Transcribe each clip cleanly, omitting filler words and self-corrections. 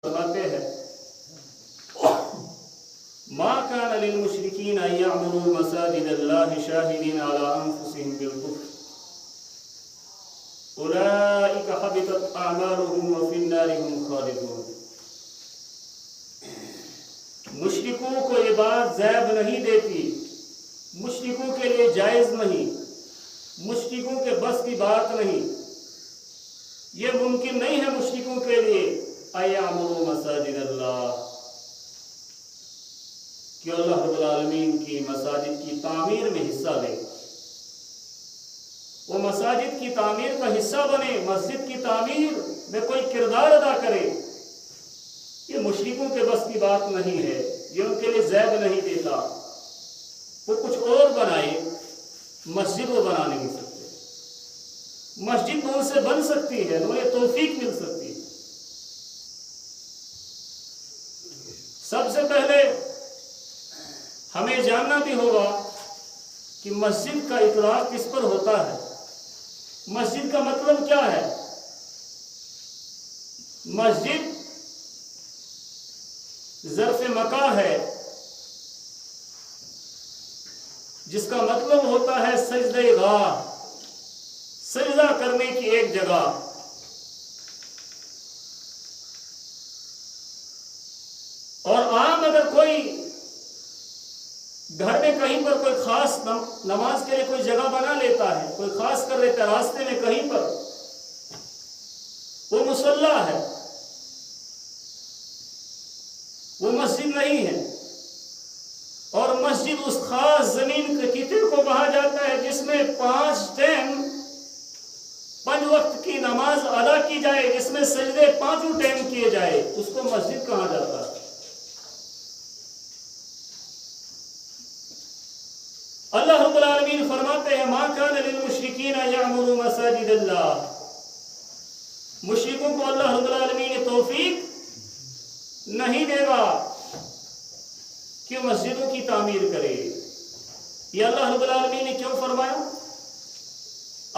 फरमाते हैं मा कान लिल मुशरिकीन अन यअमुरू मसाजिद अल्लाहि शाहिदीन अला अनफुसिहिम बिल कुफ्र उलाइका हबितत अअमालुहुम व फिन नारि हुम खालिदून। मुशरिकों को ये बात ज़ैब नहीं देती, मुशरिकों के लिए जायज़ नहीं, मुशरिकों के बस की बात नहीं, ये मुमकिन नहीं है मुशरिकों के लिए अयअमुरू मसाजिद अल्लाह कि अल्लाह रब्बुल आलमीन की मसाजिद की तामीर में हिस्सा ले, वो मसाजिद की तामीर का हिस्सा बने, मस्जिद की तामीर में कोई किरदार अदा करे। ये मुशरिकों के बस की बात नहीं है, ये उनके लिए ज़ैब नहीं देता। वो कुछ और बनाए, मस्जिद वो बना नहीं सकते। मस्जिद तो उनसे बन सकती है, उन्हें तौफीक मिल सकती है। सबसे पहले हमें जानना भी होगा कि मस्जिद का इतलाक किस पर होता है, मस्जिद का मतलब क्या है। मस्जिद ज़र्फ़ मका है, जिसका मतलब होता है सजदे-गाह, सजदा करने की एक जगह। और आम अगर कोई घर में कहीं पर कोई खास नमाज के लिए कोई जगह बना लेता है, कोई खास कर लेता है रास्ते में कहीं पर, वो मुसल्ला है, वो मस्जिद नहीं है। और मस्जिद उस खास जमीन के कितर को कहा जाता है जिसमें 5 वक्त की नमाज अदा की जाए, जिसमें सजदे 5 टाइम किए जाए, उसको मस्जिद कहा जाता है। अल्लाह रब्बुल आलमीन फरमाते हैं मा कान लिल मुशरिकीन अन यअमुरू मसाजिद अल्लाह। मुशरिकों को अल्लाह रब्बुल आलमीन तौफीक नहीं देगा कि मस्जिदों की तामीर करे। ये अल्लाह रब्बुल आलमीन ने क्यों फरमाया,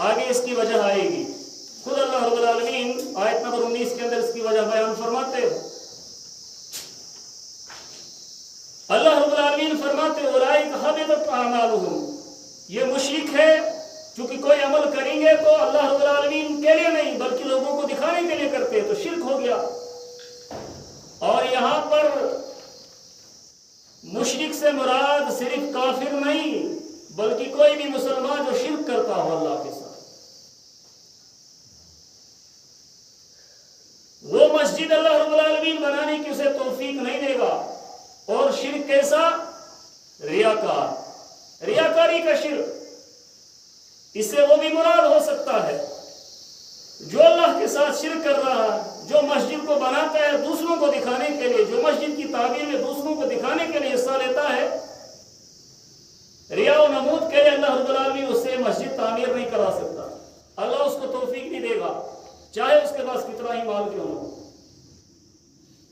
आगे इसकी वजह आएगी। खुद अल्लाह रब्बुल आलमीन आयत नंबर 19 के अंदर इसकी वजह बयान फरमाते हैं। अल्लाह रब्बुल आलमीन फरमाते उलाइका हबितत अअमालुहुम, ये मुशरिक है क्योंकि कोई अमल करेंगे तो अल्लाह रब्बुल आलमीन के लिए नहीं बल्कि लोगों को दिखाने के लिए करते हैं, तो शिर्क हो गया। और यहां पर मुशरिक से मुराद सिर्फ काफिर नहीं बल्कि कोई भी मुसलमान जो शिर्क करता हो अल्लाह के साथ, वो मस्जिद अल्लाह रब्बुल आलमीन बनाने की उसे तौफीक नहीं देगा। और शिर्क कैसा, रियाकार, रियाकारी का शिर्क, इससे वो भी मुराद हो सकता है जो अल्लाह के साथ शिर्क कर रहा है, जो मस्जिद को बनाता है दूसरों को दिखाने के लिए, जो मस्जिद की तामीर में दूसरों को दिखाने के लिए हिस्सा लेता है, रिया और नमूद के लिए अल्लाह रब्बुल आलमीन उससे मस्जिद तामीर नहीं करा सकता। अल्लाह उसको तौफीक नहीं देगा, चाहे उसके पास कितना ही माल क्यों हो।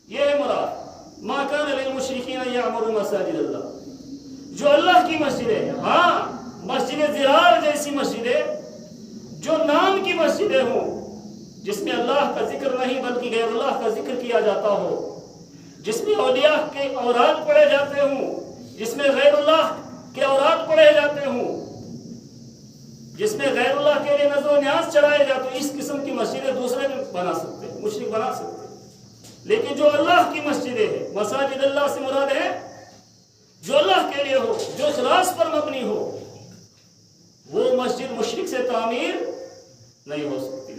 यह है मुराद मा कान लिल मुशरिकीन अन यअमुरू मसाजिद अल्लाह, जो अल्लाह की मस्जिद है। हाँ, मस्जिद ज़िरार जैसी मस्जिदें जो नाम की मस्जिदें हों, जिसमें अल्लाह का जिक्र नहीं बल्कि गैरुल्लाह का जिक्र किया जाता हो, जिसमें औलिया के औराद पढ़े जाते हों, जिसमें गैरुल्लाह के औराद पढ़े जाते हों, जिसमें गैरुल्लाह के लिए नज़र न्याज चढ़ाए जाते हो, इस किस्म की मस्जिदें दूसरे भी बना सकते हैं, मुशरिक बना सकते हैं। लेकिन जो अल्लाह की मस्जिदें हैं, मसाजिद अल्लाह से मुराद है जो अल्लाह के लिए हो, जो इखलास पर मबनी हो, वो मस्जिद मुशरिक से तामीर नहीं हो सकती।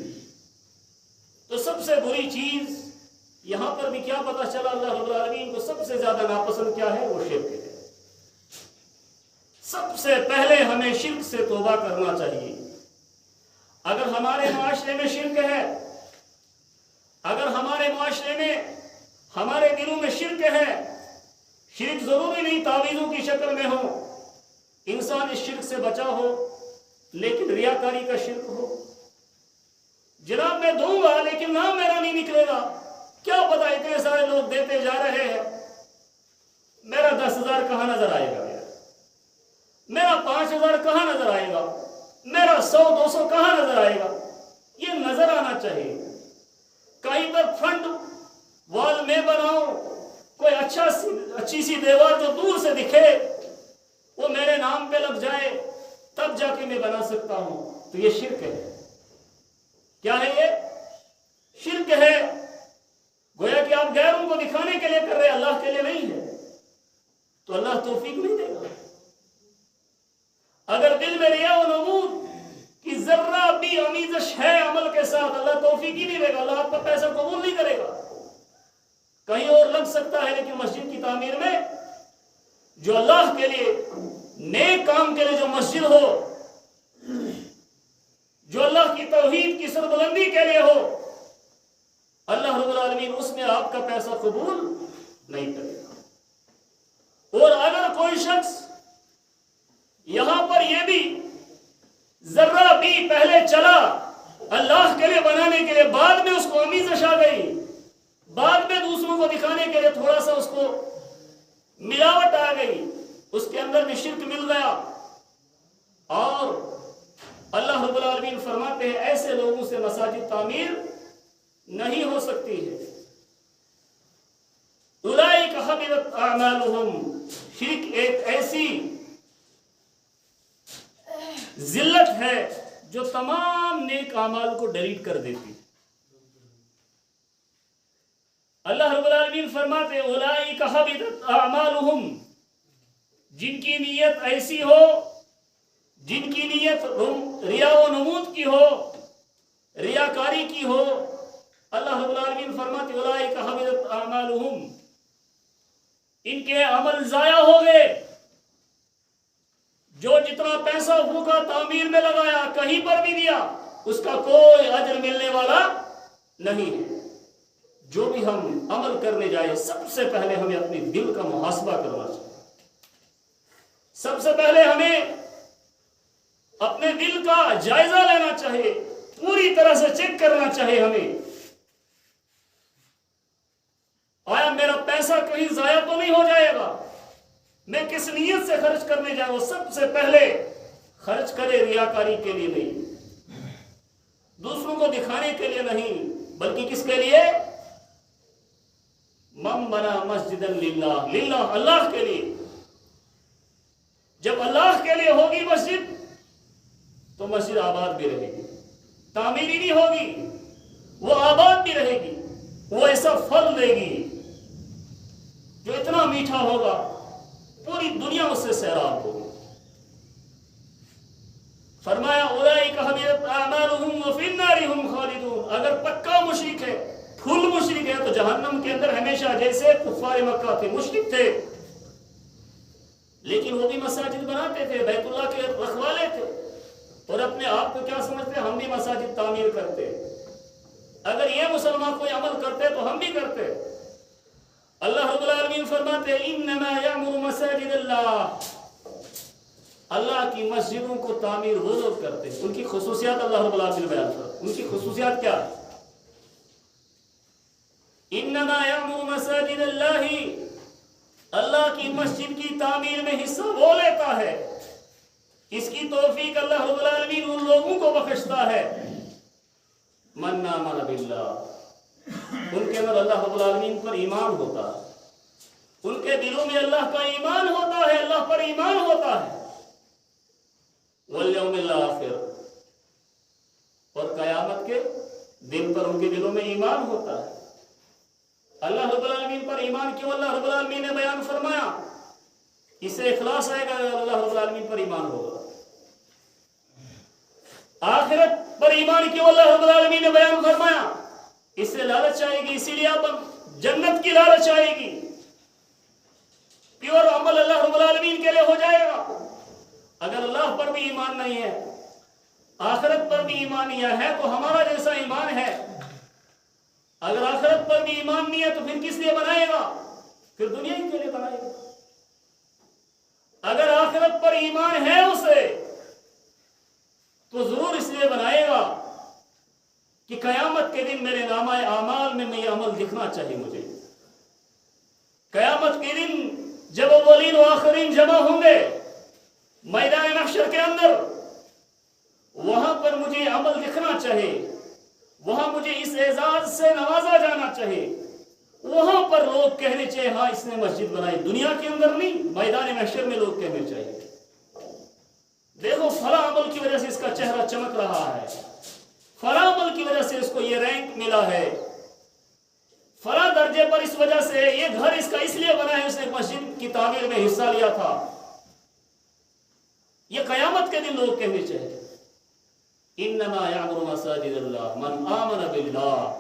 तो सबसे बुरी चीज यहां पर भी क्या पता चला, अल्लाह रब्बुल आलमीन को सबसे ज्यादा नापसंद क्या है, वो शिर्क है। सबसे पहले हमें शिर्क से तौबा करना चाहिए। अगर हमारे माशरे में शिर्क है, अगर हमारे माशरे में, हमारे दिलों में शिर्क है, शिर्क जरूरी नहीं तावीज़ों की शक्ल में हो, इंसान इस शिर्क से बचा हो, लेकिन रियाकारी का शिर्क हो, जनाब मैं दूंगा लेकिन नाम मेरा नहीं निकलेगा, क्या पता इतने सारे लोग देते जा रहे हैं, मेरा 10,000 कहां नजर आएगा, मेरा 5,000 कहां नजर आएगा, मेरा 100-200 कहां नजर आएगा। ये नजर आना चाहिए। कहीं पर फ्रंट वॉल में अच्छी सी दीवार जो दूर से दिखे वो मेरे नाम पे लग जाए तब जाके मैं बना सकता हूं, तो ये शिर्क है। क्या है ये? शिर्क है। गोया कि आप गैरों को दिखाने के लिए कर रहे हैं, अल्लाह के लिए नहीं है, तो अल्लाह तौफीक नहीं देगा। अगर दिल में रिया और नमूद कि जर्रा भी अमीज़श है अमल के साथ, अल्लाह तौफीक ही नहीं देगा, अल्लाह आपका पैसा कबूल नहीं करेगा। कहीं और लग सकता है, लेकिन मस्जिद की तामीर में जो अल्लाह के लिए नेक काम के लिए जो मस्जिद हो, जो अल्लाह की तौहीद की सरबुलंदी के लिए हो, अल्लाह रब्बुल आलमीन उसमें आपका पैसा कबूल नहीं करेगा। और अगर कोई शख्स यहां पर यह भी जर्रा भी पहले चला अल्लाह के लिए बनाने के लिए, बाद में उसको अमीज़श आ गई, बाद में दूसरों को दिखाने के लिए थोड़ा सा उसको मिलावट आ गई, उसके अंदर भी शिर्क मिल गया, और अल्लाह रब्बुल आलमीन फरमाते हैं ऐसे लोगों से मसाजिद तामीर नहीं हो सकती है। उलाइका हबितत अअमालुहुम, शिर्क एक ऐसी जिल्लत है जो तमाम नेक अमाल को डिलीट कर देती है। अल्लाह रब्बुल आलमीन फरमाते हैं उलाइका हबितत अअमालुहुम, जिनकी नीयत ऐसी हो, जिनकी नीयत रिया व नमूद की हो, रियाकारी की हो, अल्लाह रब्बुल आलमीन फरमाते उलाइका हबितत अअमालुहुम, इनके अमल जाया हो गए। जो जितना पैसा फूका तामीर में लगाया, कहीं पर भी दिया, उसका कोई अजर मिलने वाला नहीं है। जो भी हम अमल करने जाए, सबसे पहले हमें अपने दिल का मुहासबा करना चाहिए। सबसे पहले हमें अपने दिल का जायजा लेना चाहिए, पूरी तरह से चेक करना चाहिए हमें, आया मेरा पैसा कहीं जाया तो नहीं हो जाएगा, मैं किस नीयत से खर्च करने जाऊं। सबसे पहले खर्च करे रियाकारी के लिए नहीं, दूसरों को दिखाने के लिए नहीं, बल्कि किसके लिए? मन बना मस्जिदन लिल्लाह, लिल्लाह अल्लाह के लिए। जब अल्लाह के लिए होगी मस्जिद, तो मस्जिद आबाद भी रहेगी, तामीरी नहीं होगी, वो आबाद भी रहेगी, वो ऐसा फल देगी जो इतना मीठा होगा पूरी दुनिया उससे सैराब होगी। फरमाया उलाइका हबितत अअमालुहुम व फिन्नारि हुम खालिदून, अगर पक्का मुशरिक है, फुल मुशरिक है, तो जहन्नम के अंदर हमेशा, जैसे कुफार मक्का थे, मुशरिक थे, लेकिन वो भी मसाजिद बनाते थे, बैतुल्लाह के रखवाले थे, और अपने आप को क्या समझते, हम भी मसाजिद तामीर करते। अगर ये मुसलमान कोई अमल करते तो हम भी करते। अल्लाह रब्बुल आलमीन फरमाते इन्नमा यअमुरु मसाजिदल्लाह, अल्लाह की मस्जिदों को तामीर वो लोग करते हैं। उनकी खुसूसियात अल्लाह रब्बुल आलमीन बयान करते। उनकी खुसूसियात क्या? इन्नमा यअमुरु मसाजिदल्लाह, अल्लाह की मस्जिद की तामीर में हिस्सा वो लेता है, इसकी तौफीक अल्लाह रब्बुल आलमीन उन लोगों को बख्शता है मन आमन बिल्लाह, उनके अंदर अल्लाह रब्बुल आलमीन पर ईमान होता है, उनके दिलों में अल्लाह का ईमान होता है, अल्लाह पर ईमान होता है, वल यौमिल आखिर, और कयामत के दिन पर उनके दिलों में ईमान होता है। अल्लाह रब्बुल आलमीन पर ईमान क्यों अल्लाह रब्बुल आलमीन ने बयान फरमाया? इससे इखलास आएगा, अल्लाह रब्बुल आलमीन पर ईमान होगा। आखिरत पर ईमान क्यों अल्लाह रब्बुल आलमीन ने बयान फरमाया? इससे लालच आएगी, इसीलिए आप जन्नत की लालच आएगी। प्योर अमल अल्लाह रब्बुल आलमीन के लिए हो जाएगा। अगर अल्लाह पर भी ईमान नहीं है, आखिरत पर भी ईमान नहीं है, तो हमारा जैसा ईमान है। अगर आखिरत पर भी ईमान नहीं है तो फिर किस लिए बनाएगा? फिर दुनिया ही के लिए बनाएगा। अगर आखिरत पर ईमान है उसे, तो जरूर इसलिए बनाएगा कि कयामत के दिन मेरे नामाए आमाल में ये अमल दिखना चाहिए मुझे। कयामत के दिन जब अव्वलीन व आखिरीन जमा होंगे मैदान महशर के अंदर, वहां पर मुझे अमल दिखना चाहिए, वहां मुझे इस एजाज से नवाजा जाना चाहिए। وہاں پر لوگ کہنے چاہیے ہاں اس نے مسجد بنائی، دنیا کے اندر نہیں، میدان محشر میں لوگ کہنے چاہیے دیکھو فلاں عمل کی وجہ سے اس کا چہرہ چمک رہا ہے، فلاں عمل کی وجہ سے اس کو یہ رینک ملا ہے، فلاں درجے پر اس وجہ سے یہ گھر اس کا اس لیے بنا ہے، اس نے مسجد کی تعمیر میں حصہ لیا تھا۔ یہ قیامت کے دن لوگ کہنے چاہیے انما یعمر مساجد اللہ من آمن باللہ،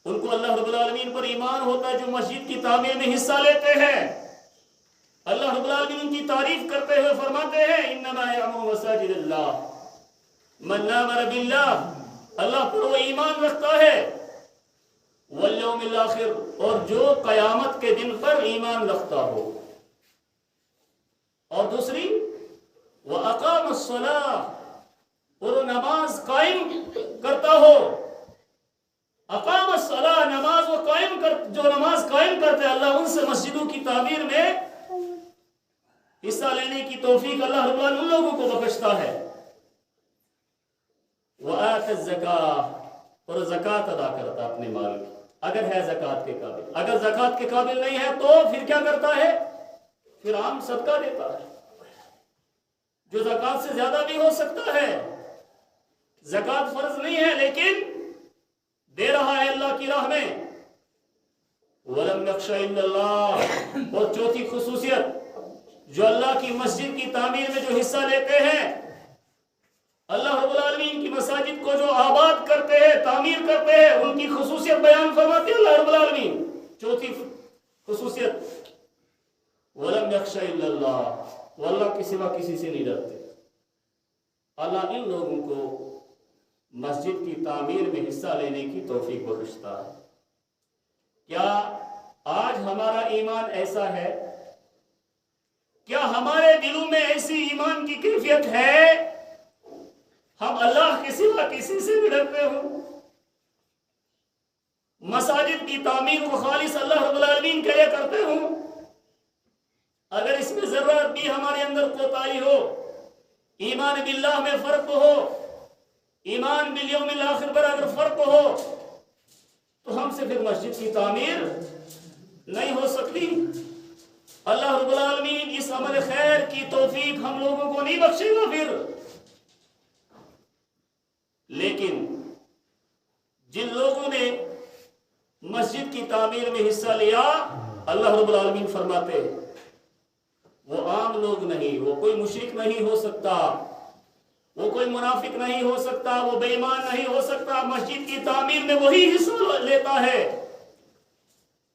ان کو اللہ رب العالمین پر ایمان ہوتا ہے جو مسجد کی تعمیر میں حصہ لیتے ہیں۔ اللہ رب العالمین ان کی تعریف کرتے ہوئے فرماتے ہیں انما یعمر مساجد اللہ من آمن باللہ، اللہ پر وہ ایمان رکھتا ہے، والیوم الاخر، اور جو قیامت کے دن پر ایمان رکھتا ہو، اور دوسری وَأَقَامَ الصَّلَاةَ، اور نماز قائم کرتا ہو۔ اقام الصلاۃ، نماز وہ جو نماز قائم کرتے ہیں، اللہ ان سے مسجدوں کی تعمیر میں حصہ لینے کی توفیق اللہ رب العالمین ان لوگوں کو بخشتا ہے۔ وَآتَ الزَّكَاةَ، اور زکوٰۃ ادا کرتا اپنے مال کی، اگر ہے زکوٰۃ کے قابل، اگر زکوٰۃ کے قابل نہیں ہے تو پھر کیا کرتا ہے؟ پھر عام صدقہ دیتا ہے، جو زکوٰۃ سے زیادہ بھی ہو سکتا ہے۔ زکوٰۃ فرض نہیں ہے لیکن دے رہا ہے اللہ کی راہ میں۔ وَلَمْ يَخْشَ إِلَّا اللَّهَ، اور چوتھی خصوصیت جو اللہ کی مسجد کی تعمیر میں جو حصہ لیتے ہیں، اللہ رب العالمین کی مساجد کو جو آباد کرتے ہیں، تعمیر کرتے ہیں، ان کی خصوصیت بیان فرماتے ہیں اللہ رب العالمین۔ چوتھی خصوصیت وَلَمْ يَخْشَ إِلَّا اللَّهَ، وہ اللہ کے سوا کسی سے نہیں ڈرتے۔ اللہ ان لوگوں کو مسجد کی تعمیر میں حصہ لینے کی توفیق بخشتا ہے۔ کیا آج ہمارا ایمان ایسا ہے؟ کیا ہمارے دلوں میں ایسی ایمان کی کیفیت ہے ہم اللہ کے سوا کسی سے بھی ڈرتے ہوں؟ مساجد کی تعمیر کو خالص اللہ رب العالمین کے لیے کرتے ہوں؟ اگر اس میں ذرا بھی ہمارے اندر کوتاہی ہو، ایمان باللہ میں فرق ہو، ایمان بالیوم الاخر پر اگر فرق ہو، تو ہم سے پھر مسجد کی تعمیر نہیں ہو سکتی۔ اللہ رب العالمین اس عمل خیر کی توفیق ہم لوگوں کو نہیں بخشے گا پھر۔ لیکن جن لوگوں نے مسجد کی تعمیر میں حصہ لیا، اللہ رب العالمین فرماتے وہ عام لوگ نہیں، وہ کوئی مشرک نہیں ہو سکتا، وہ کوئی منافق نہیں ہو سکتا، وہ بے ایمان نہیں ہو سکتا۔ مسجد کی تعمیر میں وہی حصہ لیتا ہے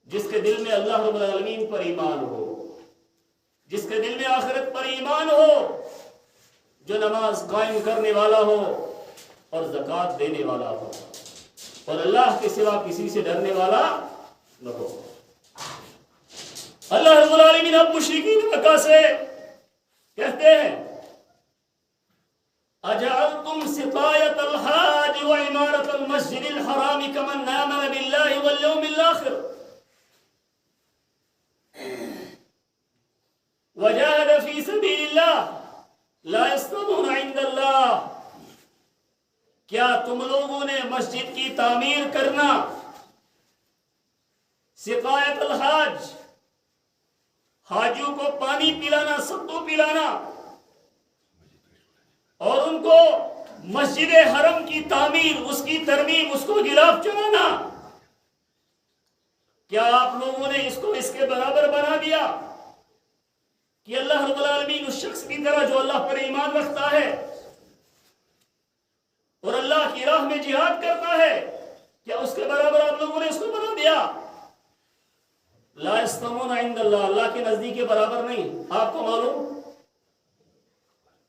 جس کے دل میں اللہ رب العالمین پر ایمان ہو، جس کے دل میں آخرت پر ایمان ہو، جو نماز قائم کرنے والا ہو اور زکوٰۃ دینے والا ہو، اور اللہ کے سوا کسی سے ڈرنے والا نہ ہو۔ اللہ رب العالمین اب مشرکین مکہ سے کہتے ہیں اجعلتم سقایۃ الحاج وعمارۃ المسجد الحرام کمن آمن باللہ والیوم الاخر وجاہد فی سبیل اللہ لا یستطیعون عند اللہ، کیا تم لوگوں نے مسجد کی تعمیر کرنا، سقایت الحاج، حاجیوں کو پانی پلانا، ستو پلانا، اور ان کو مسجد حرم کی تعمیر، اس کی ترمیم، اس کو غلاف چڑھانا، کیا آپ لوگوں نے اس کو اس کے برابر بنا دیا کہ اللہ رب العالمین اس شخص کی طرح جو اللہ پر ایمان رکھتا ہے اور اللہ کی راہ میں جہاد کرتا ہے، کیا اس کے برابر آپ لوگوں نے اس کو بنا دیا؟ لا یستوون عند اللہ، اللہ کے نزدیک کے برابر نہیں۔ آپ کو معلوم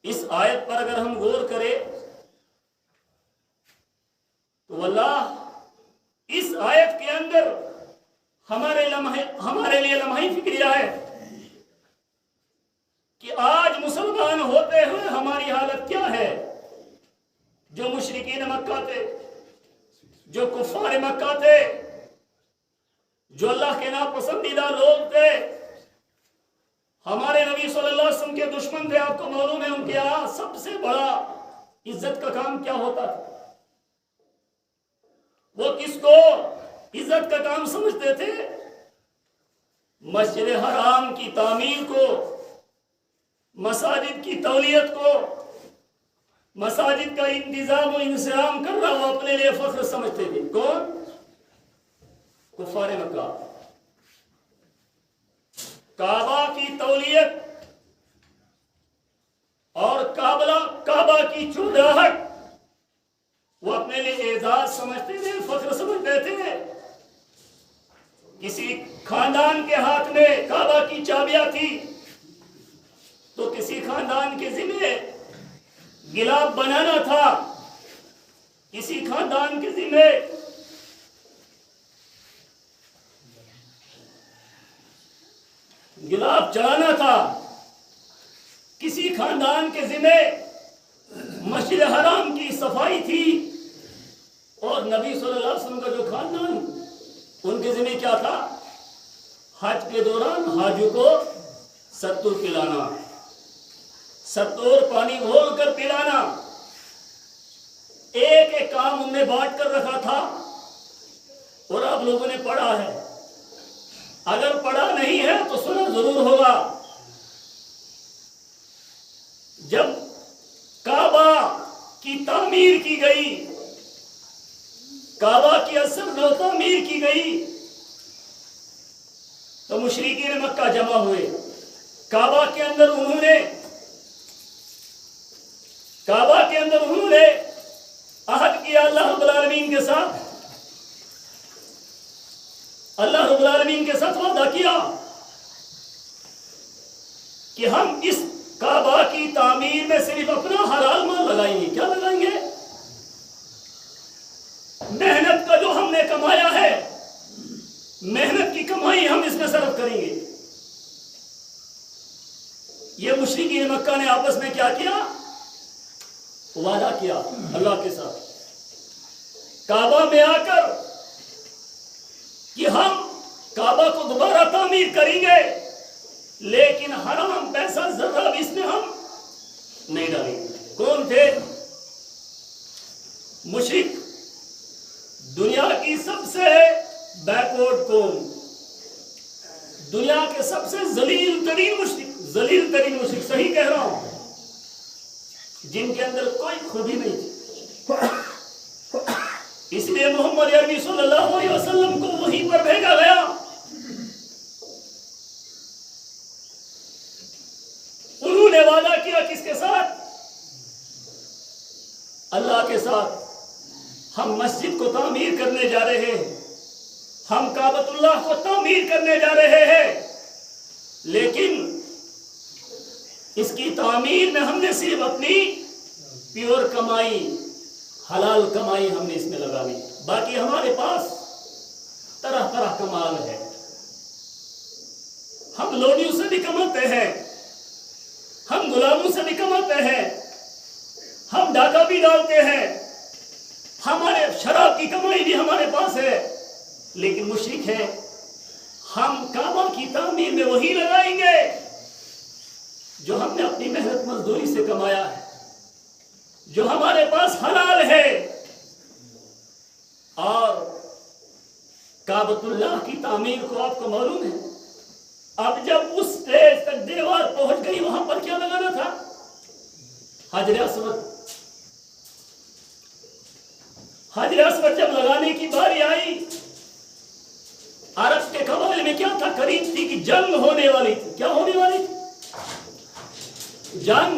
اس آیت پر اگر ہم غور کریں تو واللہ اس آیت کے اندر ہمارے لیے لمحہ فکریہ ہے کہ آج مسلمان ہوتے ہوئے ہماری حالت کیا ہے۔ جو مشرکین مکہ تھے، جو کفار مکہ تھے، جو اللہ کے ناپسندیدہ لوگ تھے، ہمارے نبی صلی اللہ علیہ وسلم کے دشمن تھے، آپ کو معلوم ہے ان کے یہاں سب سے بڑا عزت کا کام کیا ہوتا تھا؟ وہ کس کو عزت کا کام سمجھتے تھے، مسجد حرام کی تعمیر کو، مساجد کی تولیت کو، مساجد کا انتظام و انسجام کرنا وہ اپنے لیے فخر سمجھتے تھے۔ کون؟ کفار مکہ۔ کعبہ کی تولیت اور کعبہ کی چودراہٹ وہ اپنے لیے اعزاز سمجھتے تھے، فخر سمجھتے تھے۔ کسی خاندان کے ہاتھ میں کعبہ کی چابیاں تھی تو کسی خاندان کے ذمہ گلاب بنانا تھا، کسی خاندان کے ذمہ گلاب چلانا تھا، کسی خاندان کے ذمہ مسجد حرام کی صفائی تھی، اور نبی صلی اللہ علیہ وسلم کا جو خاندان ان کے ذمہ کیا تھا؟ حج کے دوران حاجی کو ستور پلانا، ستور پانی گھول کر پلانا۔ ایک ایک کام ان نے بانٹ کر رکھا تھا، اور آپ لوگوں نے پڑھا ہے، اگر پڑھا نہیں ہے تو سنا ضرور ہوگا۔ جب کعبہ کی تعمیر کی گئی، کعبہ کی اصل نو تعمیر کی گئی، تو مشرکین مکہ جمع ہوئے۔ کعبہ کے اندر انہوں نے عہد کیا اللہ رب العالمین کے ساتھ، اللہ رب العالمین کے ساتھ وعدہ کیا کہ ہم اس کعبہ کی تعمیر میں صرف اپنا حلال مال لگائیں گے۔ کیا لگائیں گے؟ محنت کا جو ہم نے کمایا ہے، محنت کی کمائی ہم اس میں صرف کریں گے۔ یہ مشرکین مکہ نے آپس میں کیا کیا؟ وعدہ کیا اللہ کے ساتھ کعبہ میں آ کر کہ ہم کعبہ کو دوبارہ تعمیر کریں گے، لیکن حرام پیسہ ذرہ بھی اس میں ہم نہیں ڈالیں گے۔ کون تھے؟ مشرک، دنیا کی سب سے بیکورڈ قوم، دنیا کے سب سے ذلیل ترین مشرک، صحیح کہہ رہا ہوں، جن کے اندر کوئی خوبی نہیں تھی۔ اس لیے محمد عربی صلی اللہ علیہ وسلم کو وہیں پر بھیجا گیا۔ انہوں نے وعدہ کیا کس کے ساتھ؟ اللہ کے ساتھ۔ ہم مسجد کو تعمیر کرنے جا رہے ہیں، ہم کعبۃ اللہ کو تعمیر کرنے جا رہے ہیں، لیکن اس کی تعمیر میں ہم نے صرف اپنی پیور کمائی، حلال کمائی ہم نے اس میں لگانی، باقی ہمارے پاس طرح طرح کا مال ہے، ہم لوڈیوں سے بھی کماتے ہیں، ہم غلاموں سے بھی کماتے ہیں، ہم ڈاکہ بھی ڈالتے ہیں، ہمارے شراب کی کمائی بھی ہمارے پاس ہے، لیکن مشرک ہے، ہم کعبہ کی تعمیر میں وہی لگائیں گے جو ہم نے اپنی محنت مزدوری سے کمایا ہے، جو ہمارے پاس حلال ہے۔ اور کعبۃ اللہ کی تعمیر کو آپ کو معلوم ہے، اب جب اس اسٹیج تک دیوار پہنچ گئی، وہاں پر کیا لگانا تھا؟ حجر اسود۔ حجر اسود جب لگانے کی باری آئی، عرب کے قبائل میں کیا تھا؟ قریب تھی کہ جنگ ہونے والی تھی۔ کیا ہونے والی تھی؟ جنگ۔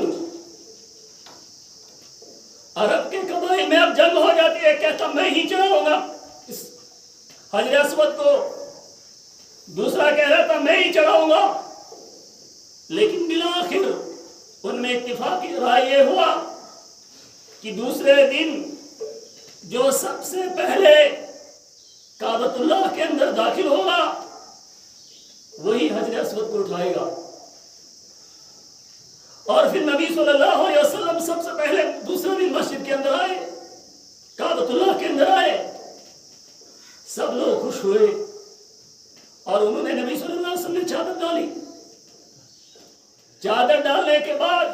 عرب کے قبائل میں اب جنگ ہو جاتی ہے، کہتا میں ہی چڑھاؤں گا اس حجر اسود کو، دوسرا کہہ رہا تھا میں ہی چڑھاؤں گا، لیکن بالآخر ان میں اتفاقی رائے یہ ہوا کہ دوسرے دن جو سب سے پہلے کعبۃ اللہ کے اندر داخل ہوگا وہی حجر اسود کو اٹھائے گا۔ اور پھر نبی صلی اللہ علیہ وسلم سب سے پہلے دوسرے دن مسجد کے اندر آئے، کعبۃ اللہ کے اندر آئے، سب لوگ خوش ہوئے، اور انہوں نے نبی صلی اللہ علیہ وسلم نے چادر ڈالی۔ چادر ڈالنے کے بعد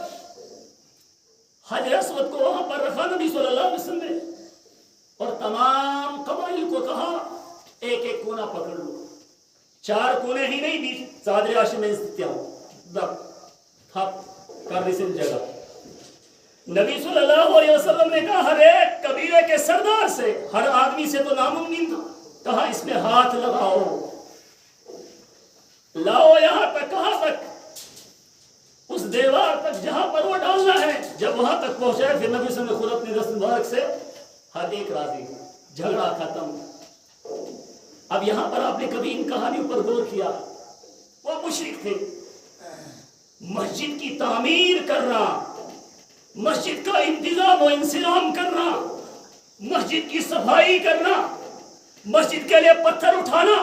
حجر اسود کو وہاں پر رکھا نبی صلی اللہ علیہ وسلم نے، اور تمام قبائل کو کہا एक एक कोना पकड़ लो, 4 कोने ही नहीं, बीच चादर आशी में स्थित कर इस जगह। नबी सल्लल्लाहु अलैहि वसल्लम ने कहा हर एक कबीले के सरदार से, हर आदमी से तो नामुमकिन था, कहा इसमें हाथ लगाओ, लाओ यहां तक, कहां तक, उस दीवार तक जहां पर वो डालना है। जब वहां तक पहुंचाए फिर नबी सल्लल्लाहु अलैहि वसल्लम ने खुद अपने दस्त मुबारक से हर एक राजी, झगड़ा खत्म। अब यहां पर आपने कभी इन कहानियों पर गौर किया? वो मुशरिक थे, मस्जिद की तामीर करना, मस्जिद का इंतजाम व इंसिराम करना, मस्जिद की सफाई करना, मस्जिद के लिए पत्थर उठाना,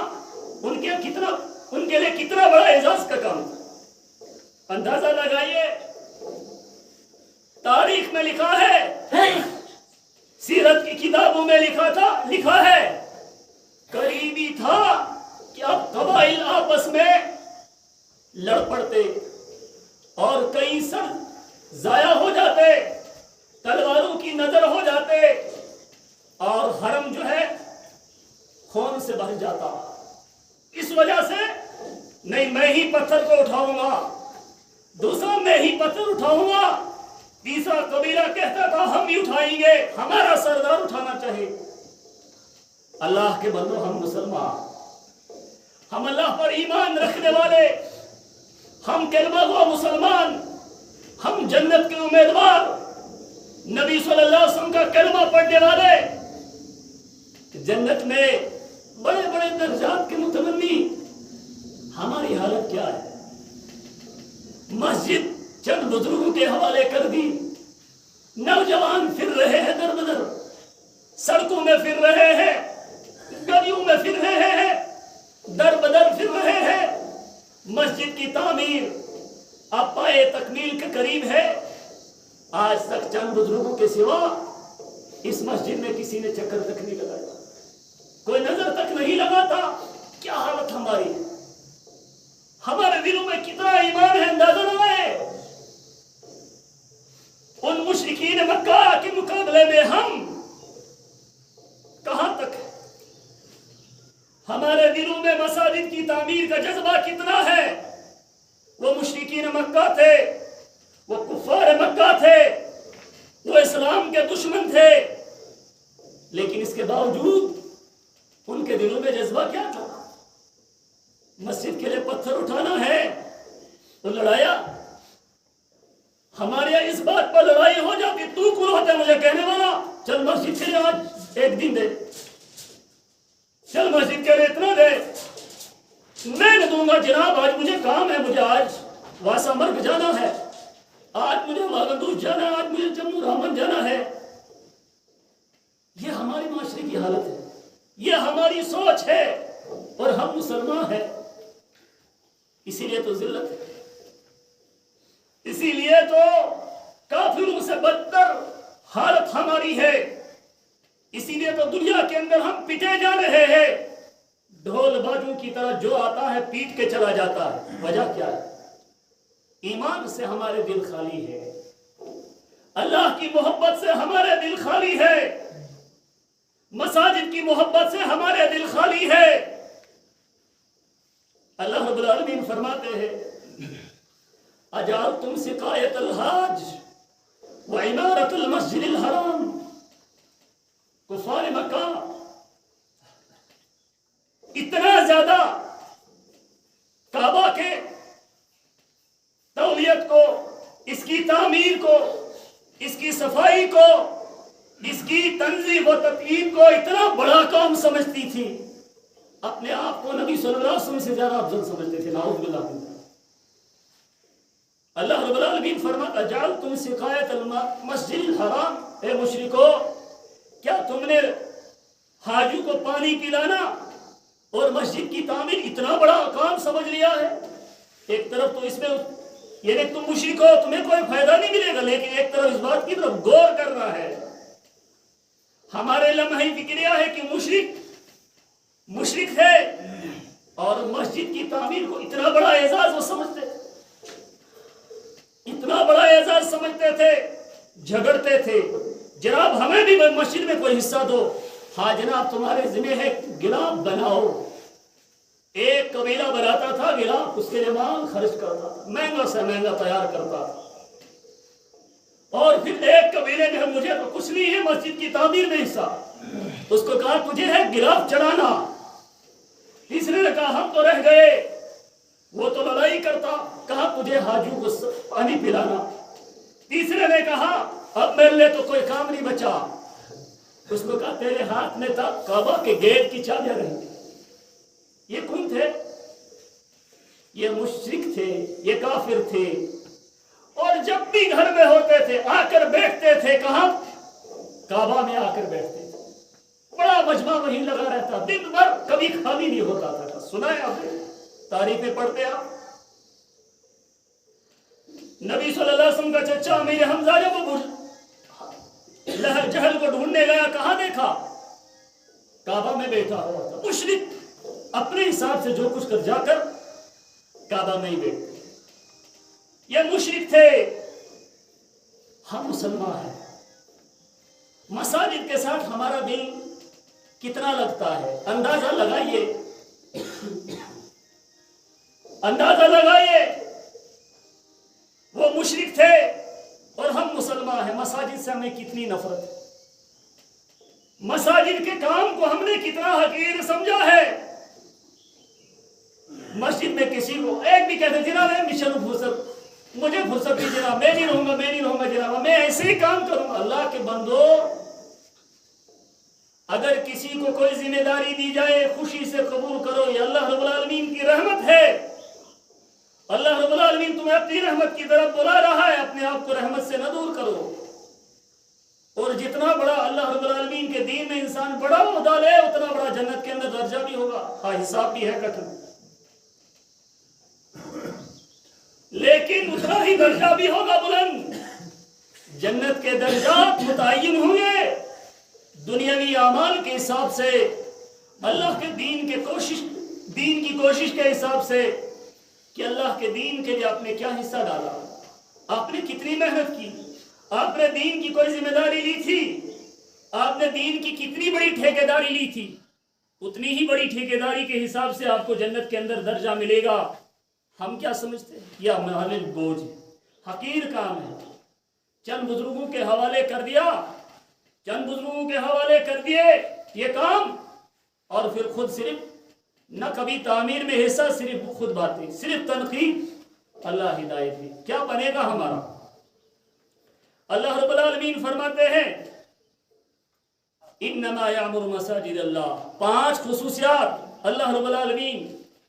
उनके लिए कितना बड़ा एजाज का काम था। अंदाजा लगाइए, तारीख में लिखा है, सीरत की किताबों में लिखा है, करीबी था कि अब कबाइल आपस में लड़ पड़ते और कई सर जाया हो जाते, तलवारों की नजर हो जाते और हरम जो है खून से भर जाता। इस वजह से नहीं मैं ही पत्थर को उठाऊंगा, दूसरा मैं ही पत्थर उठाऊंगा, तीसरा कबीला कहता था हम ही उठाएंगे, हमारा सरदार उठाना चाहिए। अल्लाह के बंदो, हम मुसलमान, हम अल्लाह पर ईमान रखने वाले, हम कलमा गो मुसलमान, हम जन्नत के उम्मीदवार, नबी सल्लल्लाहु अलैहि वसल्लम का कलमा पढ़ने वाले, जन्नत में बड़े बड़े दर्जात के मुतमन्नी, हमारी हालत क्या है? मस्जिद चंद बुजुर्गों के हवाले कर दी, नौजवान फिर रहे हैं दर बदर, सड़कों में फिर रहे हैं, गलियों में फिर रहे हैं, दर बदर फिर रहे हैं। मस्जिद की तामीर अब पाए तकमील के करीब है, आज तक चंद बुजुर्गों के सिवा इस मस्जिद में किसी ने चक्कर तक नहीं लगाया, कोई नजर तक नहीं लगाता। क्या हालत हमारी है? हमारे दिलों में कितना ईमान है, अंदाजा लगाए। उन मुशरिकीन मक्का के मुकाबले में हम कहां तक है? हमारे दिलों में मसाजिद की तामीर का जज्बा कितना है? वो मुशरिकीन मक्का थे, वो कुफार मक्का थे, वो इस्लाम के दुश्मन थे, लेकिन इसके बावजूद उनके दिलों में जज्बा क्या था? मस्जिद के लिए पत्थर उठाना है तो लड़ाया। हमारे यहाँ इस बात पर लड़ाई हो जाती, तू कौन होता है मुझे कहने वाला, चल मस्जिद के लिए आज एक दिन दे, चल मस्जिद के लिए इतना दे, मैं नहीं दूंगा जनाब, आज मुझे काम है, मुझे आज वासा मर्ग जाना है, आज मुझे वागंदूज जाना है, आज मुझे जम्मू रामन जाना है। ये हमारी माशरे की हालत है, ये हमारी सोच है, और हम मुसलमान हैं, इसीलिए तो जिल्लत है, इसीलिए तो काफिरों से बदतर हालत हमारी है, इसीलिए तो दुनिया के अंदर हम पिटे जा रहे हैं। ढोल बाजू की तरह जो आता है पीट के चला जाता है। वजह क्या है? ईमान से हमारे दिल खाली है, अल्लाह की मोहब्बत से हमारे दिल खाली है, मसाजिद की मोहब्बत से हमारे दिल खाली है। अल्लाह रब्बुल आलमीन फरमाते हैं, अजालतुम सिकायतल हाज व इमारतुल मस्जिदिल हराम। कुफार मक्का इतना ज्यादा काबा के तौलियत को, इसकी तामीर को, इसकी सफाई को, इसकी तंजीम व तत्कीन को इतना बड़ा काम समझती थी, अपने आप को नबी सल्लल्लाहु अलैहि वसल्लम से ज्यादा अफजल समझते थे। नाउज़ बिल्लाह। अल्लाह रब्बुल आलमीन फरमाता, जालतुम सिकायतल मस्जिदिल हराम, ए मुशरिको, क्या तुमने हाजू को पानी पिलाना और मस्जिद की तामीर इतना बड़ा काम समझ लिया है? एक तरफ तो इसमें यानी तुम मुशरिक हो, तुम्हें कोई फायदा नहीं मिलेगा, लेकिन एक तरफ इस बात की तरफ गौर करना है। हमारे लम्हे फिक्रिया है कि मुशरिक है और मस्जिद की तामीर को इतना बड़ा एजाज वो समझते, इतना बड़ा एजाज समझते थे, झगड़ते थे, जनाब हमें भी मस्जिद में कोई हिस्सा दो, हाँ जनाब तुम्हारे जिम्मे है, गिलाफ बनाओ। एक कबीला बनाता था गिलाफ, उसके लिए माल खर्च करता था, महंगा से महंगा तैयार करता था। और फिर एक कबीले ने मुझे तो कुछ नहीं है मस्जिद की तामीर में हिस्सा, उसको कहा तुझे है गिलाफ चढ़ाना। तीसरे ने कहा हम तो रह गए, वो तो लड़ाई करता, कहा तुझे हाजू को पानी पिलाना। तीसरे ने कहा अब मेरे लिए तो कोई काम नहीं बचा, उसको कहा तेरे हाथ में था काबा के गेट की चाबी रही। ये कौन थे? ये मुशरिक थे, ये काफिर थे। और जब भी घर में होते थे आकर बैठते थे, कहां? काबा में आकर बैठते थे। बड़ा मजमा वहीं लगा रहता, दिन भर कभी खाली नहीं होता था। सुना है आपने? तारीफें पढ़ते आप। नबी सल्लल्लाहु अलैहि वसल्लम का चचा अमीर हमजा जब वो जहल को ढूंढने गया, कहां देखा? काबा में बैठा हुआ था। मुशरिक अपने हिसाब से जो कुछ कर जाकर काबा में ही बैठते। ये मुशरिक थे, हम मुसलमान हैं। मसाजिद के साथ हमारा दिल कितना लगता है, अंदाजा लगाइए, अंदाजा लगाइए। वो मुशरिक थे और हम मुसलमान हैं। मसाजिद से हमें कितनी नफरत है, मसाजिद के काम को हमने कितना हकीर समझा है। मस्जिद में किसी को एक भी कहते जनाब मिशन फुर्सत, मुझे फुर्सत नहीं जनाब, मैं नहीं रहूंगा जनाब, मैं ऐसे ही काम करूंगा। अल्लाह के बंदो, अगर किसी को कोई जिम्मेदारी दी जाए खुशी से कबूल करो, ये अल्लाह रब्बुल आलमीन की रहमत है। अल्लाह रब्बुल आलमीन तुम्हें अपनी रहमत की तरफ बुला रहा है, अपने आप को रहमत से न दूर करो। और जितना बड़ा अल्लाह रब्बुल आलमीन के दीन में इंसान बड़ा ओहदा ले, उतना बड़ा जन्नत के अंदर दर्जा भी होगा। हाँ हिसाब भी है कठिन, लेकिन उतना ही दर्जा भी होगा बुलंद। जन्नत के दर्जात मुतय्यन होंगे दुनियावी आमाल के हिसाब से, अल्लाह के दीन की कोशिश के हिसाब से कि अल्लाह के दीन के लिए आपने क्या हिस्सा डाला, आपने कितनी मेहनत की, आपने दीन की कोई जिम्मेदारी ली थी, आपने दीन की कितनी बड़ी ठेकेदारी ली थी, उतनी ही बड़ी ठेकेदारी के हिसाब से आपको जन्नत के अंदर दर्जा मिलेगा। हम क्या समझते हैं यह हमारे बोझ है, हकीर काम है। चंद बुजुर्गों के हवाले कर दिया, चंद बुजुर्गों के हवाले कर दिए ये काम, और फिर खुद सिर्फ न कभी तामीर में हिस्सा, सिर्फ खुद बातें, सिर्फ तनकीद। अल्लाह हिदायत दे, क्या बनेगा हमारा? अल्लाह रब्बुल आलमीन फरमाते हैं इन्नमा यामुरु मसाजिद अल्लाह। 5 खुसूसियात अल्लाह रब्बुल आलमीन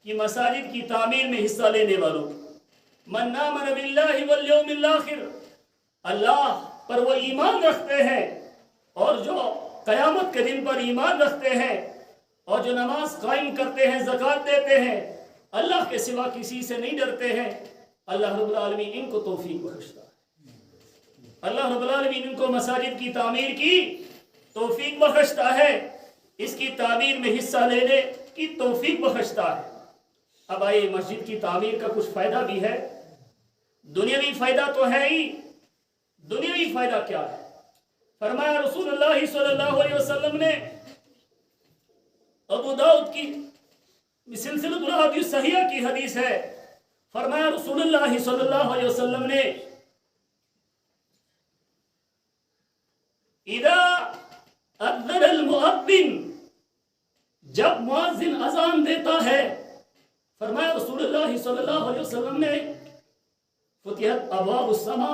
की मसाजिद की तामीर में हिस्सा लेने वालों। मन आमन बिल्लाहि वल यौमिल आखिर, अल्लाह पर वो ईमान रखते हैं और जो कयामत के दिन पर ईमान रखते हैं और जो नमाज कायम करते हैं, ज़कात देते हैं, अल्लाह के सिवा किसी से नहीं डरते हैं, अल्लाह रब्बुल आलमीन इनको तौफीक बख्शता है। अल्लाह रब्बुल आलमीन इनको मसाजिद की तामीर की तौफीक बख्शता है, इसकी तामीर में हिस्सा लेने की तौफीक बख्शता है। अब आइए, मस्जिद की तामीर का कुछ फायदा भी है, दुनियावी फायदा तो है ही। दुनियावी फायदा क्या है? फरमाया रसूलुल्लाह सल्लल्लाहु अलैहि वसल्लम ने, अबू दाऊद की सिलसिलतुल अहादीस सहीहा की हदीस है, फरमाया रसूलुल्लाह सल्लल्लाहु अलैहि वसल्लम ने, इदा अज़्ज़न अल मुअद्दिन, जब मुअज्जिन अजान देता है, फरमाया रसूलुल्लाह सल्लल्लाहु अलैहि वसल्लम ने, फुतिहत अबवाबुस समा,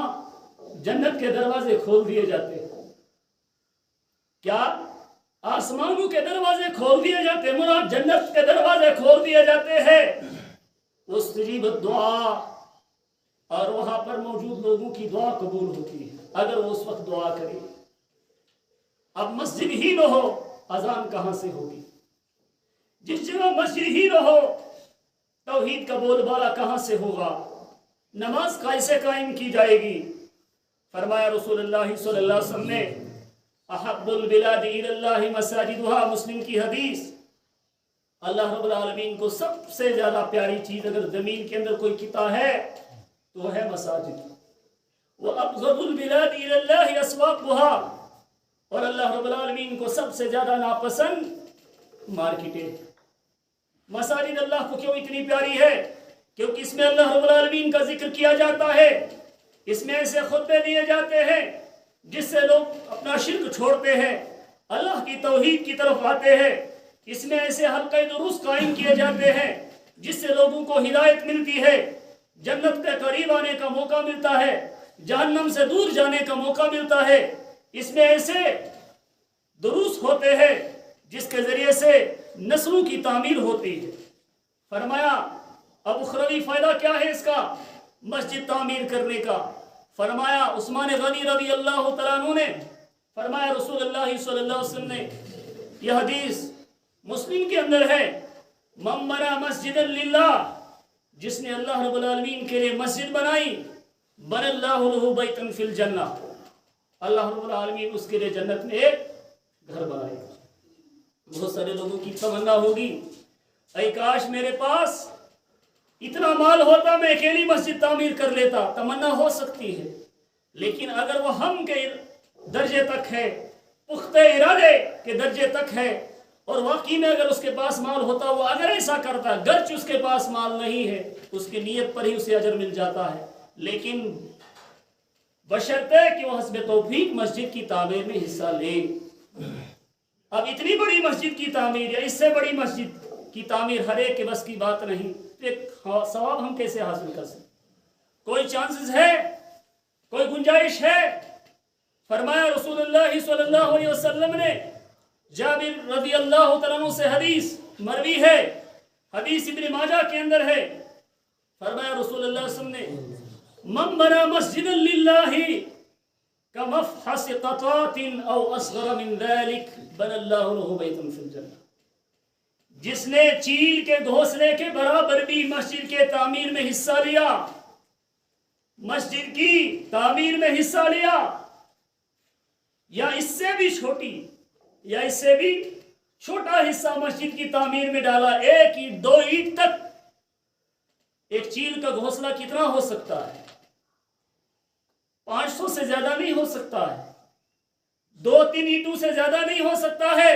जन्नत के दरवाजे खोल दिए जाते हैं। क्या? आसमानों के दरवाजे खोल दिए जाते हैं, मुराद जन्नत के दरवाजे खोल दिए जाते हैं। उस्तजीबत दुआ, और वहां पर मौजूद लोगों की दुआ कबूल होती है अगर वो उस वक्त दुआ करे। अब मस्जिद ही न हो, अजान कहां से होगी? जिस जगह मस्जिद ही न हो, तौहीद का बोलबाला कहां से होगा? नमाज कैसे कायम की जाएगी? फरमाया रसूलुल्लाह सल्लल्लाहु अलैहि वसल्लम ने, अहब्बुल बिलादि इलल्लाहि मसाजिदुहा, मुस्लिम की हदीस। अल्लाह रब्बुल आलमीन को सबसे ज्यादा प्यारी चीज अगर जमीन के अंदर कोई किता है तो वह है मसाजिद। व अबगदुल बिलादि इलल्लाहि अस्वाकुहा, اور اللہ رب العالمین کو سب سے زیادہ ناپسند مارکیٹیں۔ مساجد اللہ کو کیوں اتنی پیاری ہے؟ کیونکہ اس میں اللہ رب العالمین کا ذکر کیا جاتا ہے، اس میں ایسے خطبے دیے جاتے ہیں جس سے لوگ اپنا شرک چھوڑتے ہیں، اللہ کی توحید کی طرف آتے ہیں۔ اس میں ایسے حلقہ دروس قائم کیے جاتے ہیں جس سے لوگوں کو ہدایت ملتی ہے، جنت کے قریب آنے کا موقع ملتا ہے، جہنم سے دور جانے کا موقع ملتا ہے۔ اس میں ایسے دروس ہوتے ہیں جس کے ذریعے سے نسلوں کی تعمیر ہوتی ہے۔ فرمایا اب اخروی فائدہ کیا ہے اس کا؟ مسجد تعمیر کرنے کا۔ فرمایا عثمان غنی رضی اللہ تعالیٰ عنہ نے فرمایا، رسول اللہ صلی اللہ علیہ وسلم نے، یہ حدیث مسلم کے اندر ہے، من بنا مسجد للہ، جس نے اللہ رب العالمین کے لیے مسجد بنائی، بن اللہ لہ بیتا فی الجنہ، اللہ رب العالمین اس کے لیے جنت میں ایک گھر بنائے گا۔ بہت سارے لوگوں کی تمنا ہوگی، اے کاش میرے پاس اتنا مال ہوتا میں اکیلی مسجد تعمیر کر لیتا۔ تمنا ہو سکتی ہے، لیکن اگر وہ ہم کے درجے تک ہے، پختہ ارادے کے درجے تک ہے، اور واقعی میں اگر اس کے پاس مال ہوتا، وہ اگر ایسا کرتا، گرچہ اس کے پاس مال نہیں ہے، اس کی نیت پر ہی اسے اجر مل جاتا ہے، لیکن بشرطے کہ وہ حسب توفیق مسجد کی تعمیر میں حصہ لے۔ اب اتنی بڑی مسجد کی تعمیر یا اس سے بڑی مسجد کی تعمیر ہر ایک کے بس کی بات نہیں، ایک ثواب ہم کیسے حاصل کر سکتے؟ کوئی چانسز ہے؟ کوئی گنجائش ہے؟ فرمایا رسول اللہ صلی اللہ علیہ وسلم نے، جابر رضی اللہ تعالیٰ عنہ سے حدیث مروی ہے، حدیث ابن ماجہ کے اندر ہے، فرمایا رسول اللہ صلی اللہ علیہ وسلم نے، من بنا مسجدا للہ کمفحص قطات او اصغر من ذلك بنى اللہ لہ بیتا فی الجنہ، جس نے چیل کے گھونسلے کے برابر بھی مسجد کے تعمیر میں حصہ لیا، مسجد کی تعمیر میں حصہ لیا، یا اس سے بھی چھوٹی یا اس سے بھی چھوٹا حصہ مسجد کی تعمیر میں ڈالا، ایک اینٹ دو اینٹ تک، ایک چیل کا گھونسلہ کتنا ہو سکتا ہے؟ 500 سے زیادہ نہیں ہو سکتا ہے، 2-3 اینٹوں سے زیادہ نہیں ہو سکتا ہے۔